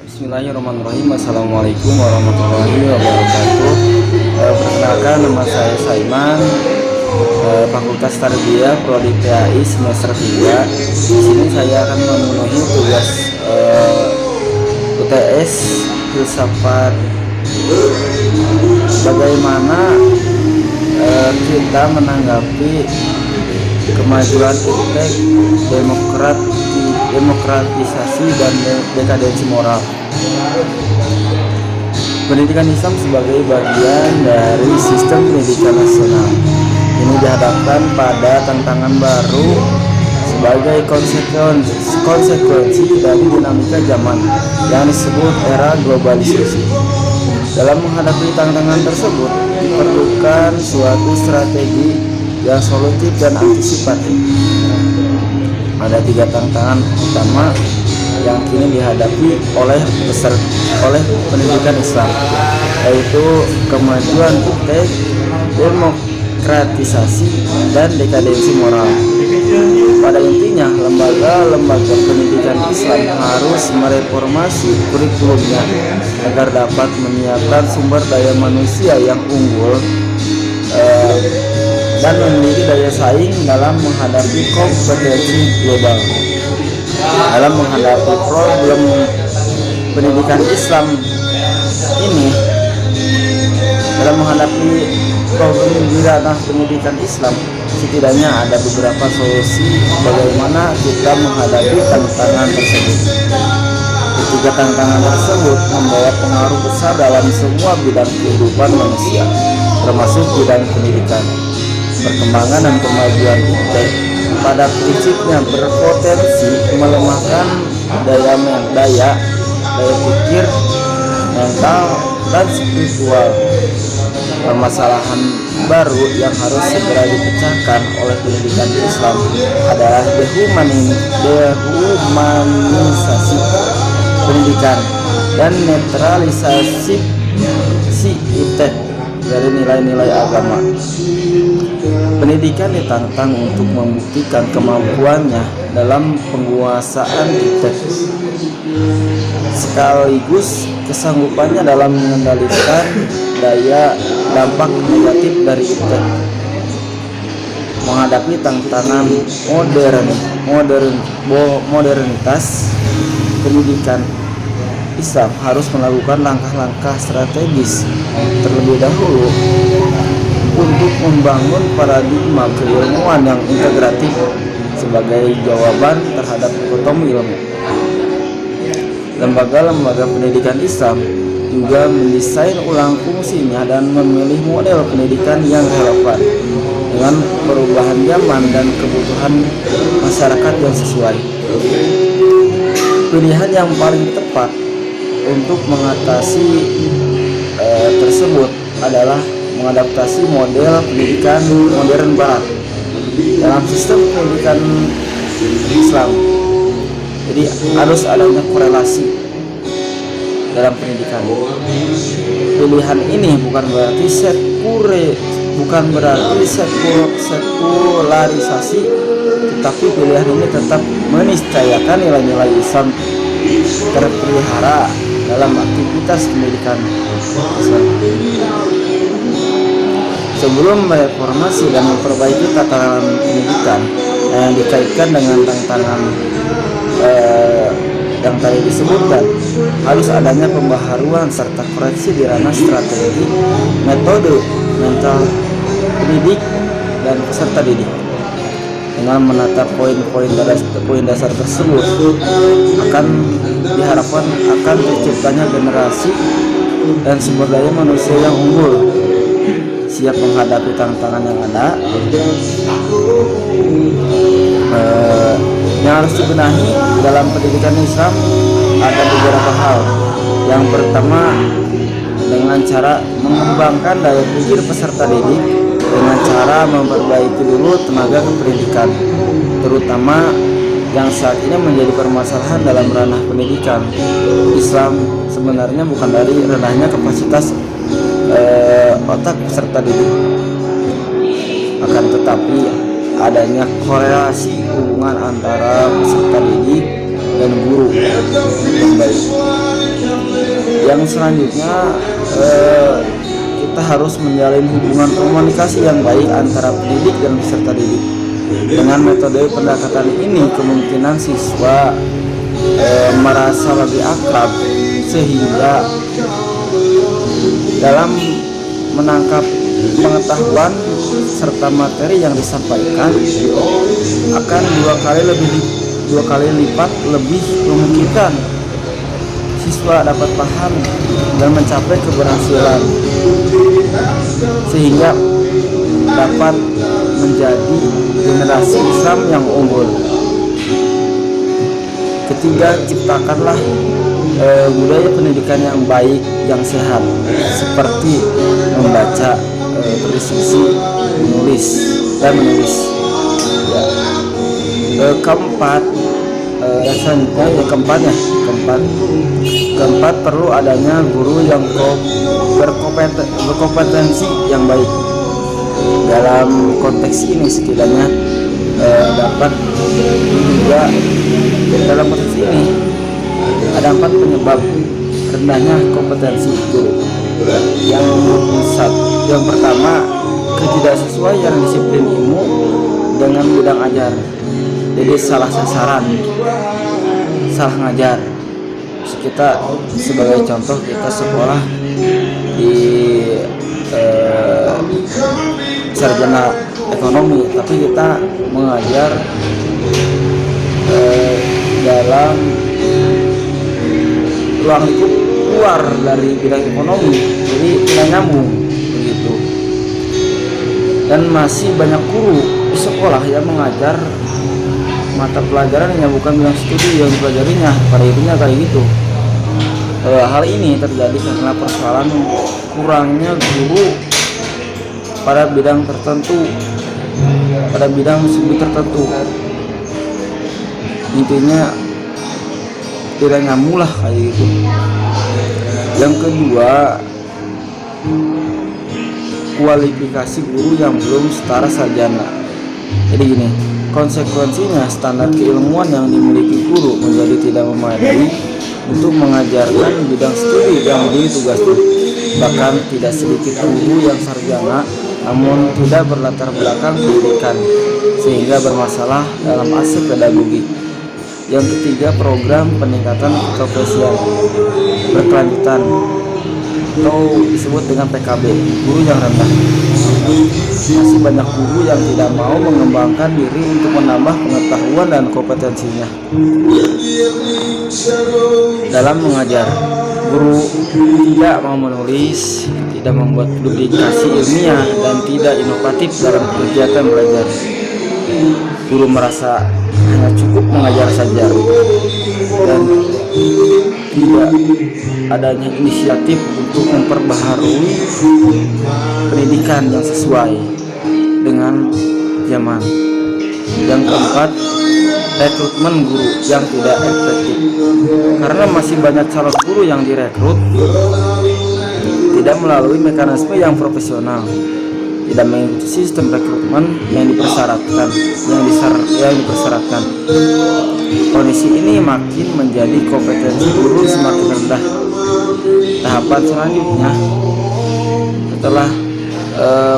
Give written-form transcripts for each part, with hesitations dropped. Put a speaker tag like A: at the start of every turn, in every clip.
A: Bismillahirrahmanirrahim. Assalamualaikum warahmatullahi wabarakatuh. Perkenalkan, nama saya Saiman, Fakultas Tarbiyah Prodi PAI semester 3. Di sini saya akan memenuhi tugas UTS filsafat. Bagaimana kita menanggapi kemajuan iptek, demokratisasi dan dekadensi moral. Pendidikan Islam sebagai bagian dari sistem pendidikan nasional ini dihadapkan pada tantangan baru sebagai konsekuensi dari dinamika zaman yang disebut era globalisasi. Dalam menghadapi tantangan tersebut diperlukan suatu strategi yang solutif dan antisipatif. Ada 3 tantangan utama yang kini dihadapi oleh pendidikan Islam, yaitu kemajuan iptek, demokratisasi, dan dekadensi moral. Pada intinya, lembaga-lembaga pendidikan Islam harus mereformasi kurikulumnya agar dapat menyiapkan sumber daya manusia yang unggul dan memiliki daya saing dalam menghadapi kompetensi global. Dalam menghadapi problem pendidikan Islam ini, dalam menghadapi problem di ranah pendidikan Islam, setidaknya ada beberapa solusi bagaimana kita menghadapi tantangan tersebut. Ketiga tantangan tersebut membawa pengaruh besar dalam semua bidang kehidupan manusia, termasuk bidang pendidikan. Perkembangan dan kemajuan iptek pada prinsipnya berpotensi melemahkan daya pikir, mental, dan spiritual. Permasalahan baru yang harus segera dipecahkan oleh pendidikan Islam adalah dehumanisasi pendidikan dan netralisasi iptek dari nilai-nilai agama. Pendidikan ditantang untuk membuktikan kemampuannya dalam penguasaan iptek, sekaligus kesanggupannya dalam mengendalikan dampak negatif dari iptek. Menghadapi tantangan modernitas, pendidikan Islam harus melakukan langkah-langkah strategis terlebih dahulu untuk membangun paradigma keilmuan yang integratif sebagai jawaban terhadap dikotomi ilmu. Lembaga-lembaga pendidikan Islam juga mendesain ulang fungsinya dan memilih model pendidikan yang relevan dengan perubahan zaman dan kebutuhan masyarakat yang sesuai. Pilihan yang paling tepat untuk mengatasi tersebut adalah mengadaptasi model pendidikan modern Barat dalam sistem pendidikan Islam. Jadi harus adanya korelasi dalam pendidikan. Pilihan ini bukan berarti sekularisasi, tetapi pilihan ini tetap meniscayakan nilai-nilai Islam terpelihara dalam aktivitas pendidikan Islam. Sebelum mereformasi dan memperbaiki tatanan pendidikan yang dikaitkan dengan tantangan yang tadi disebutkan, harus adanya pembaharuan serta koreksi di ranah strategi, metode, mental pendidik, dan peserta didik. Dengan menata poin dasar tersebut diharapkan akan terciptanya generasi dan sumber daya manusia yang unggul, siap menghadapi tantangan yang ada. Yang harus dibenahi dalam pendidikan Islam ada beberapa hal. Yang pertama, dengan cara mengembangkan daya pikir peserta didik dengan cara memperbaiki dulu tenaga kependidikan, terutama yang saat ini menjadi permasalahan dalam ranah pendidikan Islam. Sebenarnya bukan dari rendahnya kapasitas otak peserta didik, akan tetapi adanya korelasi hubungan antara peserta didik dan guru yang baik. Yang selanjutnya kita harus menjalin hubungan komunikasi yang baik antara pendidik dan peserta didik. Dengan metode pendekatan ini kemungkinan siswa merasa lebih akrab, sehingga dalam menangkap pengetahuan serta materi yang disampaikan akan dua kali lipat lebih memungkinkan siswa dapat paham dan mencapai keberhasilan, sehingga dapat menjadi generasi Islam yang unggul. Ketiga, ciptakanlah budaya pendidikan yang baik, yang sehat, seperti membaca, berdiskusi, menulis, dan menulis. Keempat, keempat perlu adanya guru yang berkompetensi yang baik. Dalam konteks ini setidaknya dapat juga dalam konteks ini ada 4 penyebab rendahnya kompetensi guru. Yang pertama, ketidaksesuaian disiplin ilmu dengan bidang ajar. Jadi salah sasaran, salah ngajar. Kita sebagai contoh, kita sekolah di sarjana ekonomi, tapi kita mengajar dalam ruang lingkup luar dari bidang ekonomi, jadi tidak nyambung begitu. Dan masih banyak guru di sekolah yang mengajar mata pelajaran yang bukan bidang studi yang dipelajarinya, pada intinya kayak gitu. Hal ini terjadi karena persoalan kurangnya guru pada bidang tertentu, pada bidang studi tertentu. Intinya tidak nyambung lah kayak gitu. Yang kedua, kualifikasi guru yang belum setara sarjana. Jadi gini, konsekuensinya standar keilmuan yang dimiliki guru menjadi tidak memadai untuk mengajarkan bidang studi yang menjadi tugasnya. Bahkan tidak sedikit guru yang sarjana namun tidak berlatar belakang pendidikan, sehingga bermasalah dalam aspek pedagogi. Yang ketiga, program peningkatan keprofesian berkelanjutan atau disebut dengan PKB, guru yang rendah. Masih banyak guru yang tidak mau mengembangkan diri untuk menambah pengetahuan dan kompetensinya dalam mengajar. Guru tidak mau menulis, tidak membuat publikasi ilmiah, dan tidak inovatif dalam kegiatan belajar. Guru merasa hanya cukup mengajar saja dan tidak adanya inisiatif untuk memperbaharui pendidikan yang sesuai dengan zaman. Yang keempat, rekrutmen guru yang tidak efektif. Karena masih banyak calon guru yang direkrut tidak melalui mekanisme yang profesional, tidak mengikuti sistem rekrutmen yang dipersyaratkan. Kondisi ini makin menjadi kompetensi guru semakin rendah. Tahapan selanjutnya, setelah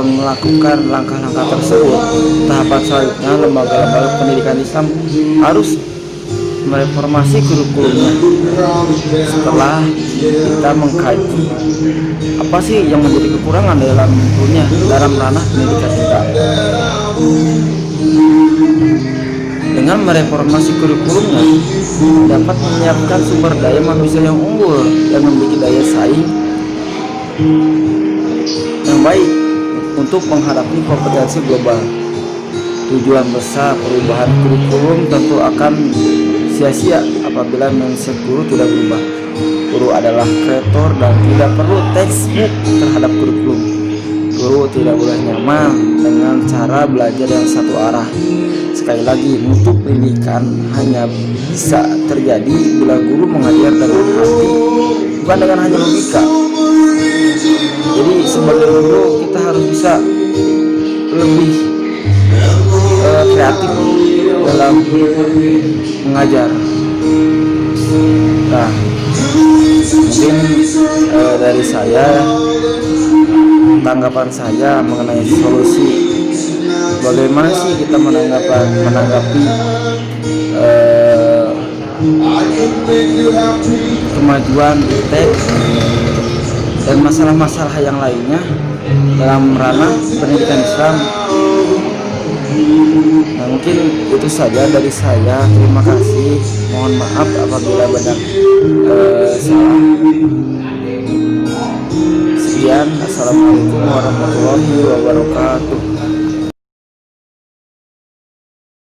A: melakukan langkah-langkah tersebut, tahapan selanjutnya lembaga-lembaga pendidikan Islam harus mereformasi kurikulumnya. Setelah kita mengkaji apa sih yang menjadi kekurangan dalam ranah pendidikan kita, dengan mereformasi kurikulumnya dapat menyiapkan sumber daya manusia yang unggul dan memiliki daya saing yang baik untuk menghadapi kompetensi global. Tujuan besar perubahan kurikulum tentu akan sia-sia apabila mindset guru tidak berubah. Guru adalah kreator dan tidak perlu textbook terhadap kurikulum. Guru tidak boleh nyaman dengan cara belajar yang satu arah. Sekali lagi, mutu pendidikan hanya bisa terjadi bila guru mengajar dengan hati, bukan dengan hanya logika. Jadi sebagai guru kita harus bisa lebih kreatif dalam mengajar. Nah, Mungkin dari saya, tanggapan saya mengenai solusi bagaimana sih kita menanggapi kemajuan iptek dan masalah-masalah yang lainnya dalam ranah pendidikan Islam. Nah, mungkin itu saja dari saya. Terima kasih. Mohon maaf apabila banyak salah. Sekian. Assalamualaikum warahmatullahi wabarakatuh.